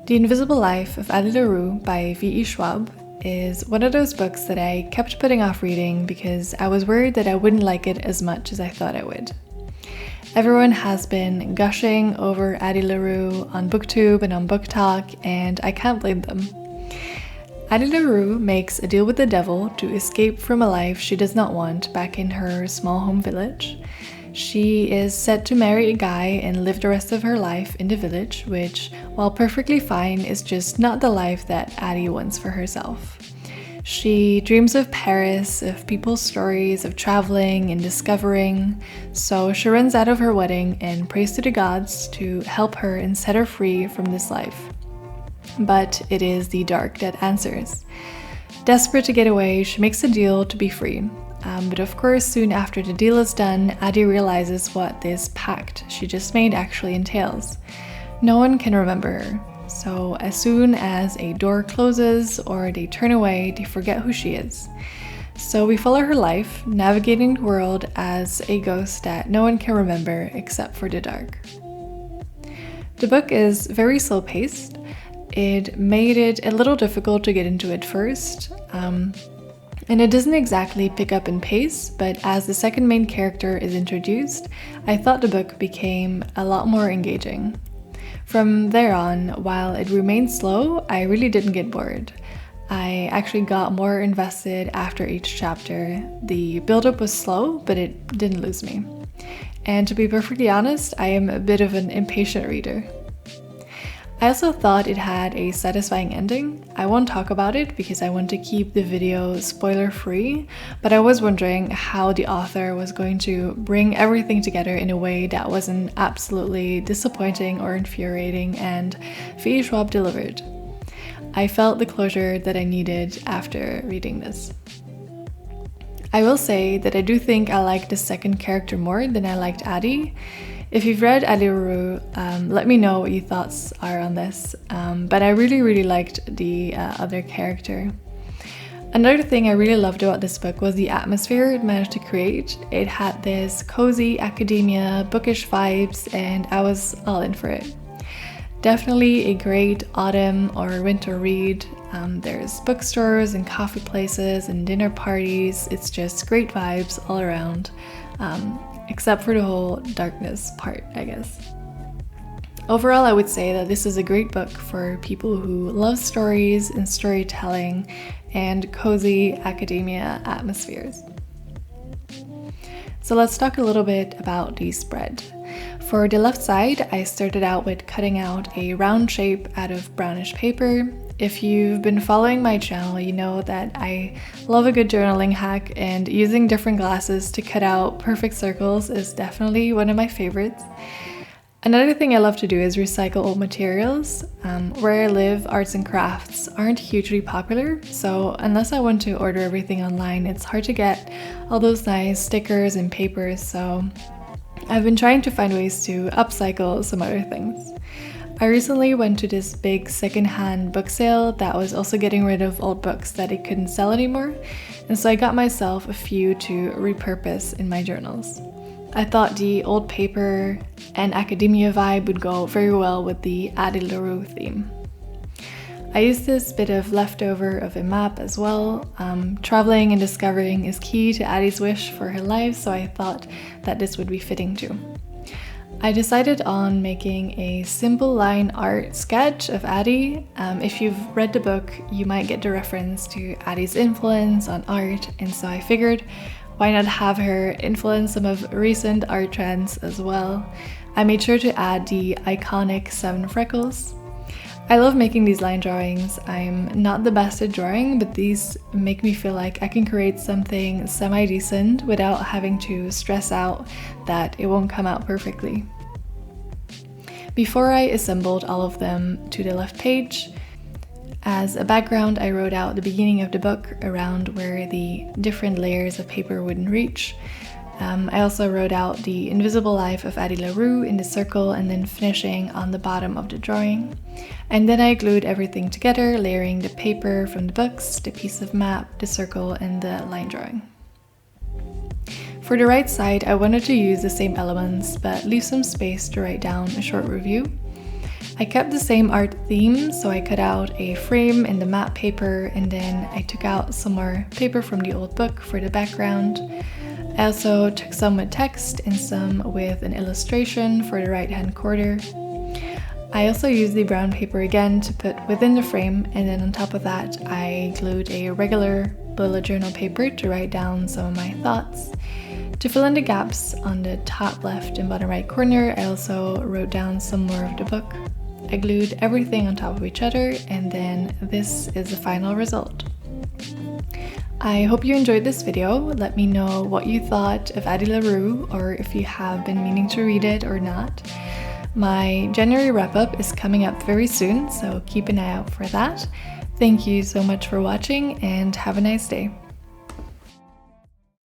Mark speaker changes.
Speaker 1: The Invisible Life of Addie LaRue by V.E. Schwab is one of those books that I kept putting off reading because I was worried that I wouldn't like it as much as I thought I would. Everyone has been gushing over Addie LaRue on BookTube and on BookTok, and I can't blame them. Addie LaRue makes a deal with the devil to escape from a life she does not want back in her small home village. She is set to marry a guy and live the rest of her life in the village, which, while perfectly fine, is just not the life that Addie wants for herself. She dreams of Paris, of people's stories, of traveling and discovering, so she runs out of her wedding and prays to the gods to help her and set her free from this life. But it is the dark that answers. Desperate to get away, she makes a deal to be free. But of course, soon after the deal is done, Addie realizes what this pact she just made actually entails. No one can remember her. So as soon as a door closes or they turn away, they forget who she is. So we follow her life, navigating the world as a ghost that no one can remember except for the dark. The book is very slow-paced. It made it a little difficult to get into it first. And it doesn't exactly pick up in pace, but as the second main character is introduced, I thought the book became a lot more engaging. From there on, while it remained slow, I really didn't get bored. I actually got more invested after each chapter. The build-up was slow, but it didn't lose me. And to be perfectly honest, I am a bit of an impatient reader. I also thought it had a satisfying ending. I won't talk about it because I want to keep the video spoiler-free, but I was wondering how the author was going to bring everything together in a way that wasn't absolutely disappointing or infuriating, and V.E. Schwab delivered. I felt the closure that I needed after reading this. I will say that I do think I liked the second character more than I liked Addie. If you've read Addie LaRue, let me know what your thoughts are on this, but I really liked the other character. Another thing I really loved about this book was the atmosphere it managed to create. It had this cozy academia, bookish vibes, and I was all in for it. Definitely a great autumn or winter read. There's bookstores and coffee places and dinner parties. It's just great vibes all around. Except for the whole darkness part, I guess. Overall, I would say that this is a great book for people who love stories and storytelling and cozy academia atmospheres. So let's talk a little bit about the spread. For the left side, I started out with cutting out a round shape out of brownish paper. If you've been following my channel, you know that I love a good journaling hack, and using different glasses to cut out perfect circles is definitely one of my favorites. Another thing I love to do is recycle old materials. Where I live, arts and crafts aren't hugely popular, so unless I want to order everything online, it's hard to get all those nice stickers and papers, so I've been trying to find ways to upcycle some other things. I recently went to this big secondhand book sale that was also getting rid of old books that it couldn't sell anymore, and so I got myself a few to repurpose in my journals. I thought the old paper and academia vibe would go very well with the Addie LaRue theme. I used this bit of leftover of a map as well. Traveling and discovering is key to Addie's wish for her life, so I thought that this would be fitting too. I decided on making a simple line art sketch of Addie. If you've read the book, you might get the reference to Addie's influence on art, and so I figured why not have her influence some of recent art trends as well. I made sure to add the iconic 7 freckles. I love making these line drawings. I'm not the best at drawing, but these make me feel like I can create something semi-decent without having to stress out that it won't come out perfectly. Before I assembled all of them to the left page, as a background, I wrote out the beginning of the book around where the different layers of paper wouldn't reach. I also wrote out the invisible life of Addie LaRue in the circle and then finishing on the bottom of the drawing. And then I glued everything together, layering the paper from the books, the piece of map, the circle, and the line drawing. For the right side, I wanted to use the same elements but leave some space to write down a short review. I kept the same art theme, so I cut out a frame in the matte paper and then I took out some more paper from the old book for the background. I also took some with text and some with an illustration for the right hand corner. I also used the brown paper again to put within the frame, and then on top of that I glued a regular bullet journal paper to write down some of my thoughts. To fill in the gaps on the top left and bottom right corner, I also wrote down some more of the book. I glued everything on top of each other, and then this is the final result. I hope you enjoyed this video. Let me know what you thought of Addie LaRue, or if you have been meaning to read it or not. My January wrap-up is coming up very soon, so keep an eye out for that. Thank you so much for watching and have a nice day.